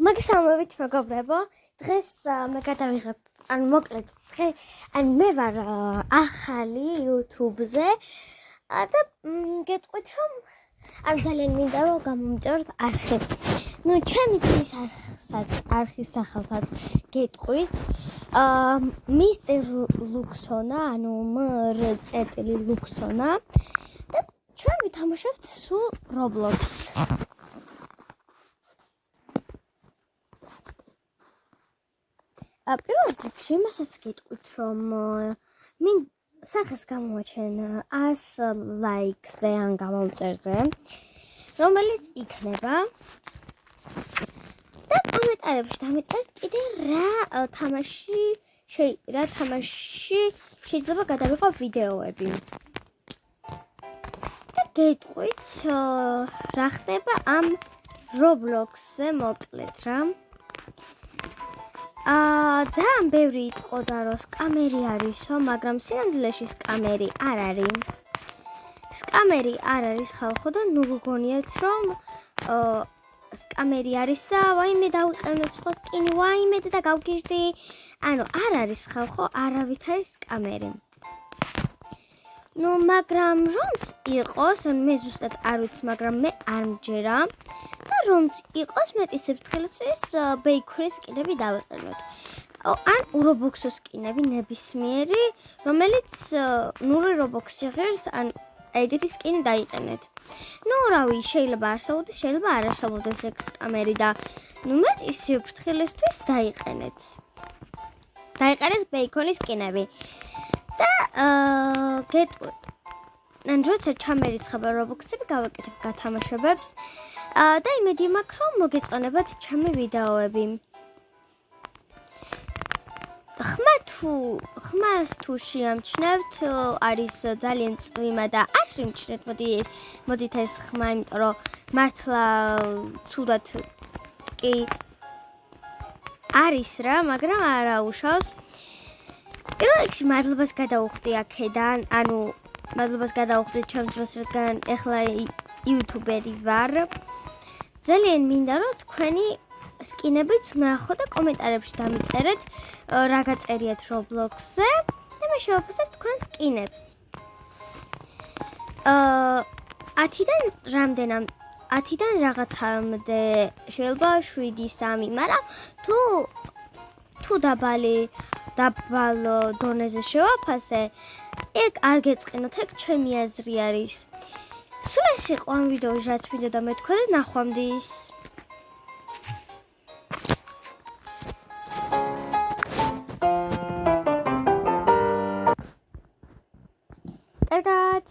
მაგისამებით მეგობრებო, დღეს მე გადავიღებ, მოკლედ მე ვარ ახალი YouTube-ზე და გეტყვით რომ ძალიან მინდა რომ გამომწეროთ არხი. ჩემი წლის არხის სახელსაც გეტყვით. მისტერ ლუქსონა, მრ.ლუქსონა და ჩვენ ვითამაშებთ სულ Roblox. პირველ რიგში იმასაც გეტყვით რომ მინ სახეს გამოვაჩენ 100 ლაიქზე ან გამომწერზე, რომელიც იქნება და კომენტარებში დამიწერეთ კიდე რა თამაში შეიძლება გადავიღო ვიდეოები. და გეტყვით რა ხდება ამ Roblox-ზე მოკლედ რა. ძალიან ბევრი იტყოდა რომ სკამერი არისო, მაგრამ სინამდვილეში სკამერი არ არის. სკამერი არ არის ხალხო და ნუ გგონიათ რომ სკამერი არის და ვაიმე დავიყენოთ სხვა სკინი, ვაიმე და გავგიჟდი. ანუ არ არის ხალხო, არავით არის სკამერი. მაგრამ რომც იყოს, მე ზუსტად არ ვიცი, მაგრამ მე არ მჯერა და რომც იყოს, მეტი სიფრთხილისთვის ბეიქრის სკინები დავიყენოთ. ან Roblox-ო სკინები ნებისმიერი, რომელიც 0 Roblox-ი ღირს, ან ეგეთი სკინი დაიყენეთ. რავი, შეიძლება არსებობდეს, შეიძლება არ არსებობდეს ეგ სკამერი და მეტი სიფრთხილისთვის დაიყენეთ. დაიყენეთ ბეიქონის სკინები. და გეტყვით. როცა ჩამერიცხება Roblox-ები, გავაკეთებ გათამაშებებს და იმედი მაქვს, რომ მოგეწონებათ ჩემი ვიდეოები. ხმას თუ შეამჩნევთ, არის ძალიან წვიმა და არ შემჩნევთ, მოდით ეს ხმა, იმიტომ რომ მართლა ცუდად კი არის რა, მაგრამ არა უშავს. პირველ რიგში მადლობას გადავუხდი აქედან, მადლობას გადავუხდი ჩემს დროს, რადგან ეხლა იუთუბერი ვარ. ძალიან მინდა რომ თქვენი სკინებიც ვნახო და კომენტარებში დამიწერეთ რა გაწერიათ Roblox-ზე და მე შევაფასებ თქვენ სკინებს. 10-დან რაღაცამდე შეიძლება 7-3, მაგრამ თუ დაბალ დონეზე შევაფასე, ეგ არ გეწყინოთ, ეგ ჩემი აზრი არის. სულ ეს იყო ამ ვიდეოში, რაც მინდოდა მეთქვა და ნახვამდის. კარგად.